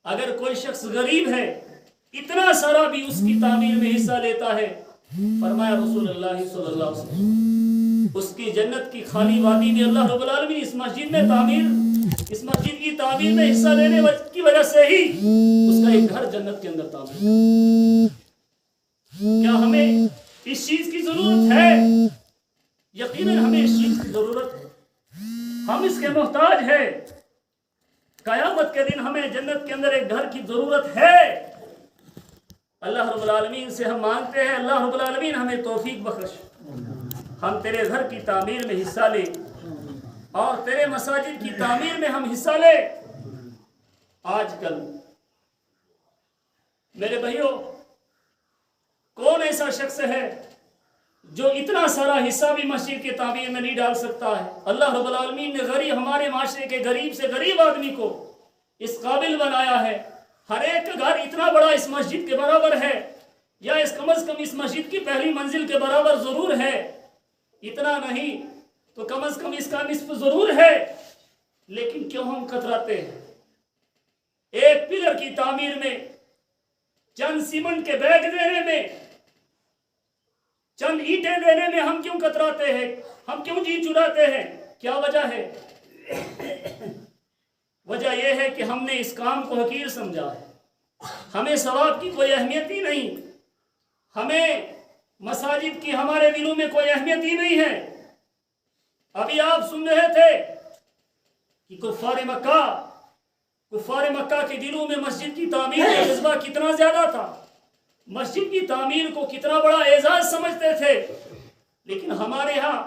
اگر کوئی شخص غریب ہے، اتنا سارا بھی اس کی تعمیر میں حصہ لیتا ہے، فرمایا رسول اللہ صلی اللہ علیہ وسلم، اس کی جنت کی خالی وادی میں اللہ رب العالمین اس مسجد کی تعمیر میں حصہ لینے کی وجہ سے ہی اس کا ایک گھر جنت کے اندر تعمیر۔ کیا ہمیں اس چیز کی ضرورت ہے؟ یقیناً ہمیں اس چیز کی ضرورت ہے، ہم اس کے محتاج ہیں۔ قیامت کے دن ہمیں جنت کے اندر ایک گھر کی ضرورت ہے۔ اللہ رب العالمین سے ہم مانگتے ہیں، اللہ رب العالمین ہمیں توفیق بخش، ہم تیرے گھر کی تعمیر میں حصہ لیں اور تیرے مساجد کی تعمیر میں ہم حصہ لیں۔ آج کل میرے بھائیوں، کون ایسا شخص ہے جو اتنا سارا حصہ بھی مسجد کی تعمیر میں نہیں ڈال سکتا ہے؟ اللہ رب العالمین نے ہمارے معاشرے کے غریب سے غریب آدمی کو اس قابل بنایا ہے۔ ہر ایک کا گھر اتنا بڑا اس مسجد کے برابر ہے، یا اس کم از کم اس مسجد کی پہلی منزل کے برابر ضرور ہے، اتنا نہیں تو کم از کم اس کا نصف ضرور ہے، لیکن کیوں ہم کتراتے ہیں؟ ایک پلر کی تعمیر میں، چند سیمنٹ کے بیگ دینے میں، چند اینٹیں دینے میں ہم کیوں کتراتے ہیں؟ ہم کیوں جی چراتے ہیں؟ کیا وجہ ہے؟ وجہ یہ ہے کہ ہم نے اس کام کو حقیر سمجھا ہے، ہمیں ثواب کی کوئی اہمیت ہی نہیں، ہمیں مساجد کی ہمارے دلوں میں کوئی اہمیت ہی نہیں ہے۔ ابھی آپ سن رہے تھے کہ کفار مکہ کے دلوں میں مسجد کی تعمیر کا جذبہ کتنا زیادہ تھا، مسجد کی تعمیر کو کتنا بڑا اعزاز سمجھتے تھے، لیکن ہمارے ہاں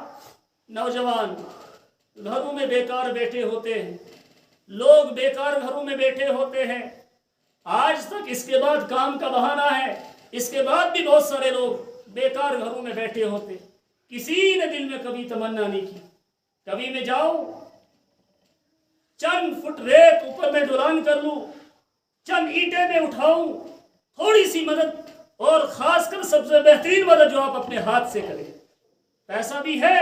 نوجوان گھروں میں بیکار بیٹھے ہوتے ہیں، لوگ بیکار گھروں میں بیٹھے ہوتے ہیں، آج تک اس کے بعد کام کا بہانہ ہے، اس کے بعد بھی بہت سارے لوگ بیکار گھروں میں بیٹھے ہوتے، کسی نے دل میں کبھی تمنا نہیں کی کبھی میں جاؤں، چند فٹ ریت اوپر میں ڈولان کر لوں، چند اینٹیں میں اٹھاؤں، تھوڑی سی مدد، اور خاص کر سب سے بہترین مدد جو آپ اپنے ہاتھ سے کریں۔ پیسہ بھی ہے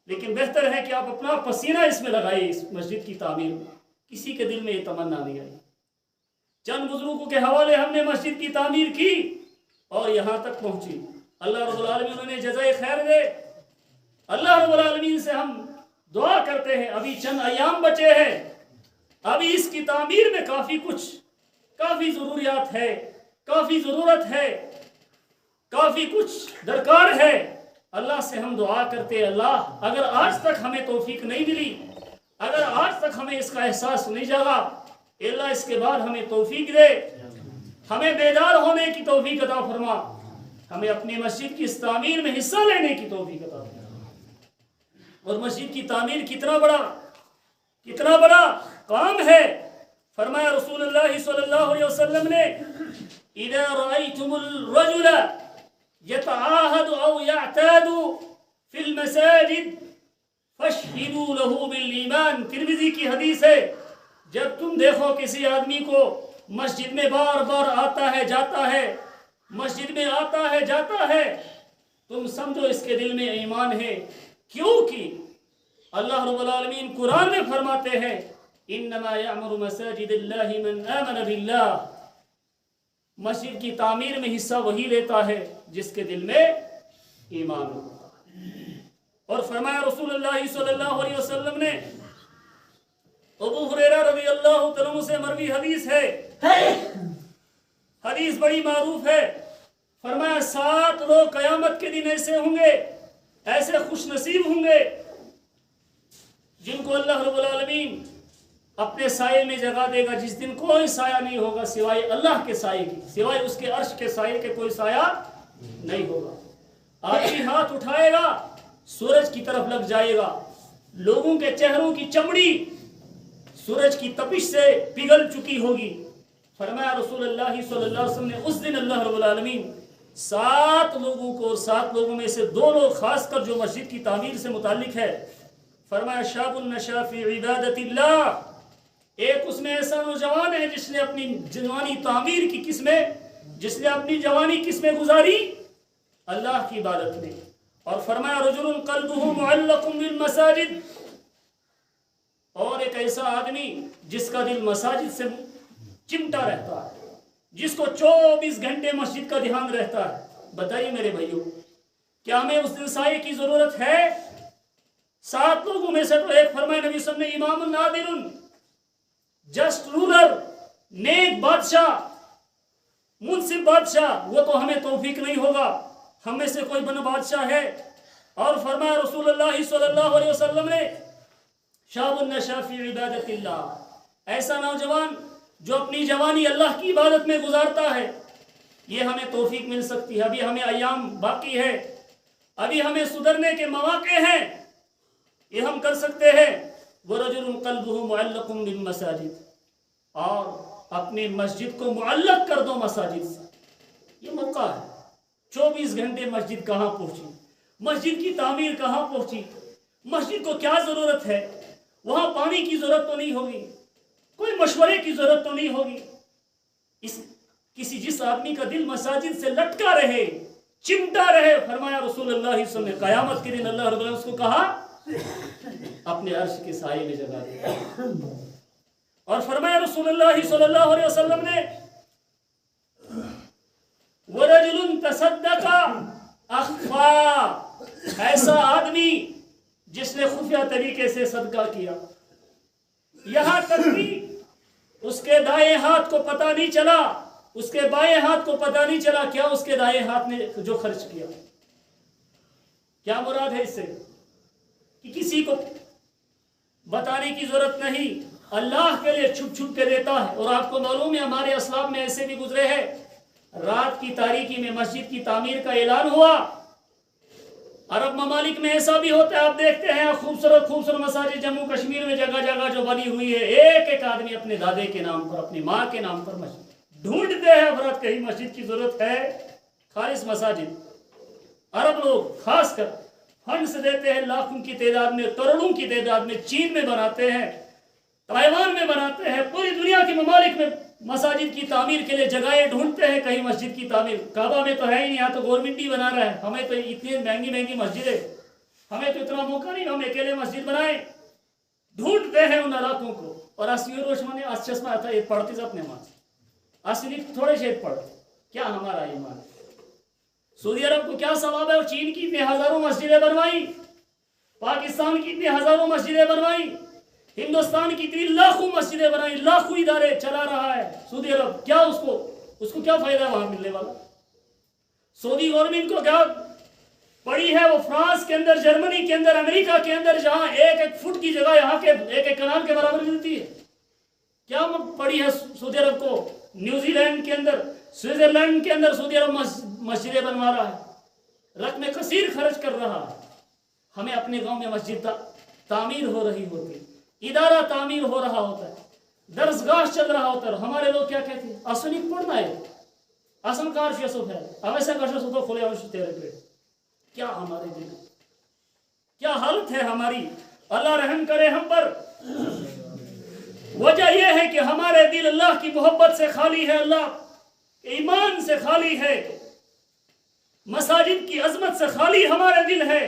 لیکن بہتر ہے کہ آپ اپنا پسینہ اس میں لگائیے، اس مسجد کی تعمیر میں۔ کسی کے دل میں یہ تمنا نہیں آئی۔ چند بزرگوں کے حوالے ہم نے مسجد کی تعمیر کی اور یہاں تک پہنچی۔ اللہ رب العالمین انہیں جزائے خیر دے۔ اللہ رب العالمین سے ہم دعا کرتے ہیں، ابھی چند ایام بچے ہیں، ابھی اس کی تعمیر میں کافی ضروریات ہے، کافی ضرورت ہے، کافی کچھ درکار ہے۔ اللہ سے ہم دعا کرتے ہیں، اللہ اگر آج تک ہمیں توفیق نہیں ملی، اگر آج تک ہمیں اس کا احساس نہیں جاگا، اللہ اس کے بعد ہمیں توفیق دے، ہمیں بیدار ہونے کی توفیق عطا فرما، ہمیں اپنی مسجد کی اس تعمیر میں حصہ لینے کی توفیق عطا فرما۔ اور مسجد کی تعمیر کتنا بڑا کام ہے۔ فرمایا رسول اللہ صلی اللہ علیہ وسلم نے، اذا رأيتم الرجل يتعاهد او يعتاد في المساجد فاشهدوا له بالایمان۔ ترمذی کی حدیث ہے، جب تم دیکھو کسی آدمی کو مسجد میں بار بار آتا ہے جاتا ہے، مسجد میں آتا ہے جاتا ہے، تم سمجھو اس کے دل میں ایمان ہے۔ کیونکہ اللہ رب العالمین قرآن میں فرماتے ہیں، انما یعمر مساجد اللہ من آمن باللہ۔ مسجد کی تعمیر میں حصہ وہی لیتا ہے جس کے دل میں ایمان ہوتا ہے۔ اور فرمایا رسول اللہ صلی اللہ علیہ وسلم نے، ابو ہریرہ رضی اللہ تعالیٰ عنہ سے مروی حدیث ہے، حدیث بڑی معروف ہے، فرمایا 7 لوگ قیامت کے دن ایسے ہوں گے، ایسے خوش نصیب ہوں گے، جن کو اللہ رب العالمین اپنے سائے میں جگہ دے گا، جس دن کوئی سایہ نہیں ہوگا سوائے اللہ کے سائے کی، سوائے اس کے عرش کے سائے کے کوئی سایہ نہیں ہوگا۔ آدمی ہاتھ اٹھائے گا، سورج کی طرف لگ جائے گا، لوگوں کے چہروں کی چمڑی سورج کی تپش سے پگھل چکی ہوگی۔ فرمایا رسول اللہ صلی اللہ علیہ وسلم نے، اس دن اللہ رب العالمین 7 لوگوں کو، اور 7 لوگوں میں سے 2 لوگ خاص کر جو مسجد کی تعمیر سے متعلق ہے، فرمایا شاب نشا فی عبادت اللہ۔ ایک اس میں ایسا نوجوان ہے جس نے اپنی جوانی تعمیر کی، جس نے اپنی جوانی کس میں گزاری؟ اللہ کی عبادت میں۔ اور فرمایا رجل قلبہ معلق بالمساجد، اور ایک ایسا آدمی جس کا دل مساجد سے چمٹا رہتا ہے، جس کو 24 گھنٹے مسجد کا دھیان رہتا ہے۔ بتائیے میرے بھائیوں، کیا ہمیں اس دن سائے کی ضرورت ہے؟ 7 لوگوں میں سے تو ایک، فرمایا نبی صلی اللہ علیہ وسلم نے، امام نادر، جسٹ رولر، نیک بادشاہ، منصف بادشاہ، وہ تو ہمیں توفیق نہیں ہوگا، ہم میں سے کوئی بنا بادشاہ ہے۔ اور فرمایا رسول اللہ صلی اللہ علیہ وسلم نے، شاب النشا فی عبادت اللہ، ایسا نوجوان جو اپنی جوانی اللہ کی عبادت میں گزارتا ہے، یہ ہمیں توفیق مل سکتی ہے۔ ابھی ہمیں ایام باقی ہے، ابھی ہمیں سدھرنے کے مواقع ہیں، یہ ہم کر سکتے ہیں۔ وَرَجُلٌ قَلْبُهُ مُعَلَّقٌ بِالْمَسَاجِدِ، اور اپنی مسجد کو معلق کر دو مساجد سے۔ یہ موقع ہے، 24 گھنٹے مسجد کہاں پہنچی، مسجد کی تعمیر کہاں پہنچی، مسجد کو کیا ضرورت ہے، وہاں پانی کی ضرورت تو نہیں ہوگی، کوئی مشورے کی ضرورت تو نہیں ہوگی۔ جس آدمی کا دل مساجد سے لٹکا رہے، چمٹا رہے، فرمایا رسول اللہ صلی اللہ علیہ وسلم نے، قیامت کے دن اللہ رب العالمین اس کو کہا اپنے عرش کے سائے میں جگہ دے۔ اور فرمایا رسول اللہ صلی اللہ علیہ وسلم نے، وَرَجُلٌ تَصَدَّقَ أَخْفَى، ایسا آدمی جس نے خفیہ طریقے سے صدقہ کیا، یہاں تک کہ اس کے دائیں ہاتھ کو پتہ نہیں چلا، اس کے بائیں ہاتھ کو پتہ نہیں چلا کیا اس کے دائیں ہاتھ نے جو خرچ کیا۔ کیا مراد ہے اس سے؟ کہ کسی کو بتانے کی ضرورت نہیں، اللہ کے لیے چھپ چھپ کے دیتا ہے۔ اور آپ کو معلوم ہے ہمارے اسلاف میں ایسے بھی گزرے ہیں، رات کی تاریکی میں مسجد کی تعمیر کا اعلان ہوا۔ عرب ممالک میں ایسا بھی ہوتا ہے، آپ دیکھتے ہیں خوبصورت خوبصورت مساجد جموں کشمیر میں جگہ جگہ جو بنی ہوئی ہے، ایک ایک آدمی اپنے دادے کے نام پر، اپنی ماں کے نام پر مسجد ڈھونڈتے ہیں۔ افراد کہیں مسجد کی ضرورت ہے، خالص مساجد۔ عرب لوگ خاص کر فنڈز دیتے ہیں، لاکھوں کی تعداد میں، کروڑوں کی تعداد میں، چین میں بناتے ہیں، تائیوان میں بناتے ہیں، پوری دنیا کے ممالک میں مساجد کی تعمیر کے لیے جگہیں ڈھونڈتے ہیں۔ کہیں مسجد کی تعمیر، کعبہ میں تو ہے ہی نہیں، یہاں تو گورنمنٹ ہی بنا رہا ہے، ہمیں تو اتنی مہنگی مہنگی مسجدیں، हमें तो इतना मौका नहीं, हम अकेले मस्जिद बनाए, ढूंढते हैं उन इलाकों को। और असली रोश मैंने आज चश्मा आता है, पढ़ते अपने नमाज, असली थोड़े से पढ़ते, क्या हमारा ईमान है? सऊदी अरब को क्या सवाब है? और चीन की इतने हजारों मस्जिदें बनवाई, पाकिस्तान की इतनी हजारों मस्जिदें बनवाई, हिंदुस्तान की इतनी लाखों मस्जिदें बनाई, लाखों इदारे चला रहा है सऊदी अरब। क्या उसको क्या फायदा वहां मिलने वाला? सऊदी गवर्नमेंट को क्या पड़ी है? वो फ्रांस के अंदर, जर्मनी के अंदर, अमेरिका के अंदर, जहां एक एक फुट की जगह यहाँ के एक एक कनाल के बराबर मिलती है, क्या पड़ी है सऊदी अरब को? न्यूजीलैंड के अंदर, स्विट्जरलैंड के अंदर सऊदी अरब मस्जिदें बनवा रहा है, रकम कसीर खर्च कर रहा है। हमें अपने गांव में मस्जिद तामीर हो रही होती, इदारा तामीर हो रहा होता है, दरसगाह चल रहा होता है, हमारे लोग क्या कहते हैं? असली पढ़ना है, असन कार फेसो है, अवैसा कर सो तो खोले तेरे पेट। क्या हमारे दिल, क्या हालत है हमारी? अल्लाह रहम करे हम पर। वजह यह है कि हमारे दिल अल्लाह की मोहब्बत से खाली है, अल्लाह ईमान से खाली है, मसाजिद की अजमत से खाली हमारे दिल है।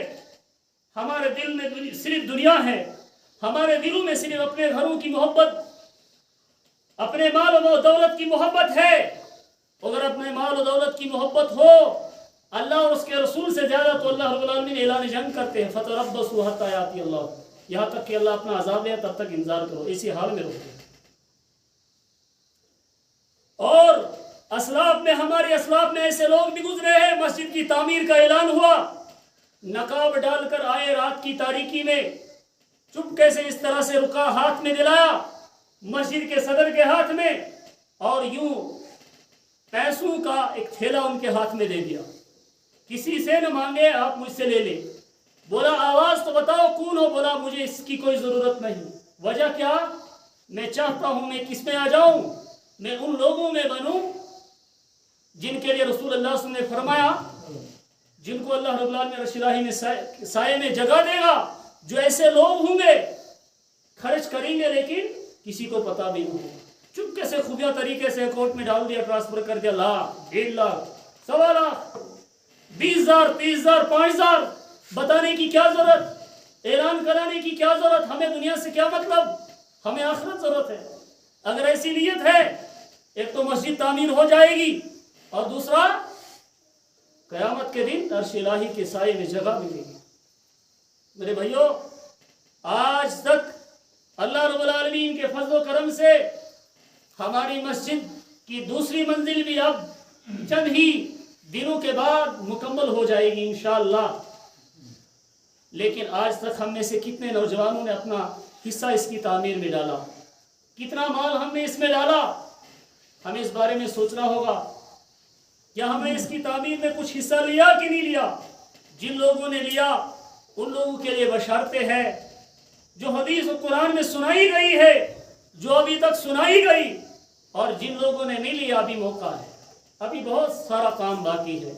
हमारे दिल में सिर्फ दुनिया है, हमारे दिलों में सिर्फ अपने घरों की मोहब्बत, अपने माल और दौलत की मोहब्बत है। अगर अपने माल और दौलत की मोहब्बत हो अल्लाह और उसके रसूल से ज्यादा, तो अल्लाह रब्बुल आलमीन ऐलान जंग करते हैं, फतरब्बसू हत्ता याती अल्लाह, यहाँ तक कि अल्लाह अपना अज़ाब दे तब तक इंतजार करो, इसी हाल में रहो। और असलाफ में, हमारे असलाफ में ऐसे लोग भी गुजरे हैं, मस्जिद की तामीर का ऐलान हुआ, नकाब डालकर आए, रात की तारीकी में चुपके से इस तरह से रुका, हाथ में दिलाया मस्जिद के सदर के हाथ में, और यूं पैसों का एक थैला उनके हाथ में दे दिया, किसी से न मांगे, आप मुझसे ले ले। बोला आवाज तो बताओ कौन हो? बोला मुझे इसकी कोई जरूरत नहीं। वजह क्या? मैं चाहता हूं मैं किस में आ जाऊं? मैं उन लोगों में बनूं जिनके लिए रसूल अल्लाह ने फरमाया, जिनको अल्लाह रब्बुल आलमीन रशीलाही में साये में जगह देगा, जो ऐसे लोग होंगे खर्च करेंगे लेकिन किसी को पता भी नहीं, चुपके से खुफिया तरीके से अकाउंट में डाल दिया, ट्रांसफर कर दिया, लाख, 1.5 लाख, 1.25 लाख, 20,000, 30,000, 5,000, बताने की क्या जरूरत? ऐलान कराने की क्या जरूरत? हमें दुनिया से क्या मतलब? हमें आखिरत जरूरत है। अगर ऐसी नीयत है, एक तो मस्जिद तामीर हो जाएगी, और दूसरा कयामत के दिन अर्श इलाही के साये में जगह मिलेगी। मेरे भाइयों, आज तक अल्लाह रब्बुल आलमीन के फजल करम से हमारी मस्जिद की दूसरी मंजिल भी अब चंद ही दिनों के बाद मुकम्मल हो जाएगी इंशाअल्लाह। लेकिन आज तक हम में से कितने नौजवानों ने अपना हिस्सा इसकी तामीर में डाला? कितना माल हमने इसमें डाला? हमें इस बारे में सोचना होगा। क्या हमने इसकी तामीर में कुछ हिस्सा लिया कि नहीं लिया? जिन लोगों ने लिया उन लोगों के लिए बशारतें हैं, जो हदीस और कुरान में सुनाई गई है, जो अभी तक सुनाई गई, और जिन लोगों ने नहीं लिया अभी मौका है, अभी बहुत सारा काम बाकी है।